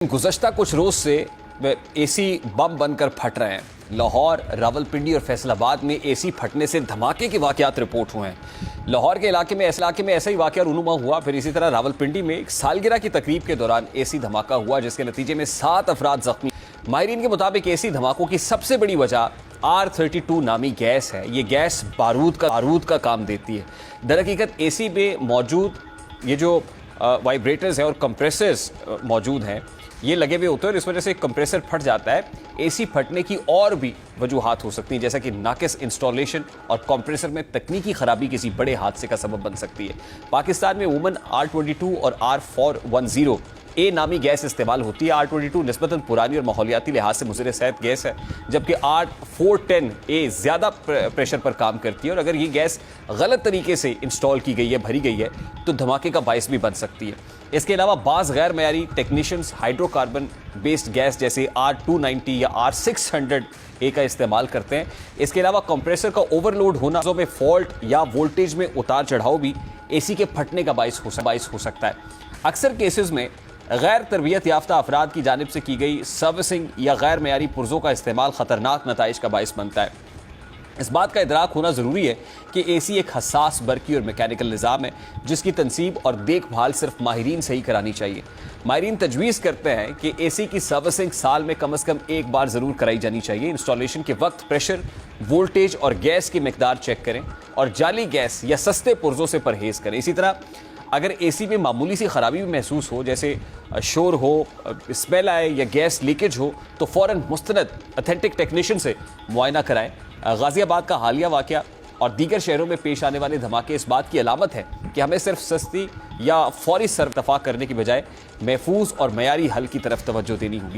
गुज़श्ता कुछ रोज़ से एसी बम बनकर फट रहे हैं। लाहौर, रावलपिंडी और फैसलाबाद में एसी फटने से धमाके के वाक़यात रिपोर्ट हुए हैं। लाहौर के इलाके में ऐसा ही वाक़या रूनुमा हुआ। फिर इसी तरह रावलपिंडी में एक सालगिरह की तकरीब के दौरान एसी धमाका हुआ, जिसके नतीजे में 7 अफराद जख्मी। माहिरीन के मुताबिक एसी धमाकों की सबसे बड़ी वजह R32 नामी गैस है। ये गैस बारूद का काम देती है। दरहकीकत एसी में मौजूद ये जो वाइब्रेटर्स हैं और कंप्रेसर्स मौजूद हैं, ये लगे हुए होते हैं और इस वजह से कंप्रेसर फट जाता है। एसी फटने की और भी वजूहात हो सकती हैं, जैसा कि नाकिस इंस्टॉलेशन और कंप्रेसर में तकनीकी खराबी किसी बड़े हादसे का सबब बन सकती है। पाकिस्तान में अमूमन R22 और R410A नामी गैस इस्तेमाल होती है। R22 निस्बतन पुरानी और माहौलियाती लिहाज से मुज़र सेहत गैस है, जबकि R410A ज़्यादा प्रेशर पर काम करती है और अगर ये गैस गलत तरीके से इंस्टॉल की गई है, भरी गई है, तो धमाके का बायस भी बन सकती है। इसके अलावा बाज़ गैर मयारी टेक्नीशियंस हाइड्रोकार्बन बेस्ड गैस जैसे R290 या R600A का इस्तेमाल करते हैं। इसके अलावा कंप्रेसर का ओवरलोड होना में फॉल्ट या वोल्टेज में उतार चढ़ाव भी एसी के फटने का बायस हो सकता है। अक्सर केसेस में गैर तरबियत याफ्ता अफराद की जानिब से की गई सर्विसिंग या गैर मयारी पुर्जों का इस्तेमाल ख़तरनाक नताइज का बायस बनता है। इस बात का इदराक होना ज़रूरी है कि एसी एक हसास बरकी और मैकेनिकल निज़ाम है, जिसकी तनसीब और देखभाल सिर्फ माहिरीन से ही करानी चाहिए। माहिरीन तजवीज़ करते हैं कि एसी की सर्विसिंग साल में कम से कम एक बार ज़रूर कराई जानी चाहिए। इंस्टॉलेशन के वक्त प्रेशर, वोल्टेज और गैस की मिकदार चेक करें और जाली गैस या सस्ते पुर्जों से परहेज़ करें। इसी तरह अगर एसी में मामूली सी ख़राबी भी महसूस हो, जैसे शोर हो, स्मेल आए या गैस लीकेज हो, तो फ़ौरन मुस्तनद अथेंटिक टेक्नीशियन से मुआयना कराएं। गाज़ियाबाद का हालिया वाक़या और दीगर शहरों में पेश आने वाले धमाके इस बात की अलामत है कि हमें सिर्फ सस्ती या फौरी सरतफा करने की बजाय महफूज और मयारी हल की तरफ तवज्जो देनी होगी।